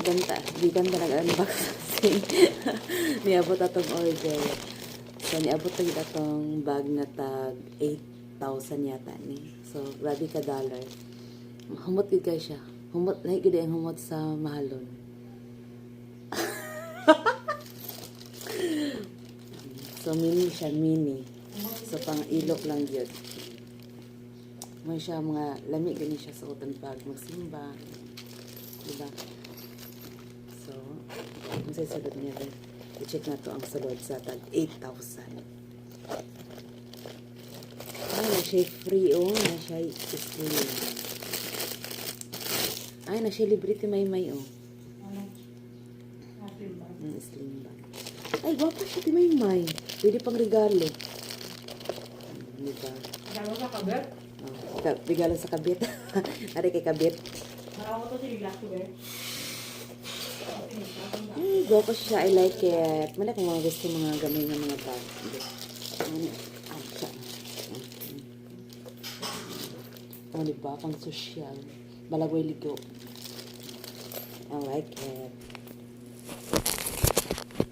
Gigan talaga unboxing. Niabot atong order. So, niabot tagit atong bag na tag 8,000 yata ni. So, grabe ka dollar. Humot gid kay siya. Humot, lahi gid ang humot sa mahalon. So, mini siya, mini. So, pang ilok lang yun. May siya mga lamig gani siya sa cotton bag. Magsimba. Diba? So, ang sa'y sulod niya rin. I-check na to ang sulod sa tag 8,000. Ay, na siya free. Oh, na siya free. Ay, na siya librity may oh. Slim bag. Ay, gwapa siya ti may. Pwede pang regalo. Diba? Regalo sa kabit? Oh, regalo sa kabit. Ari kay kabit. Marami to si Glass to bear. Ay, gwapa siya. I like it. Mala kung mga gusto mga gamay ng mga bag. Ay, siya. Oh, diba? Pang social. Balagoy ligo. I like it.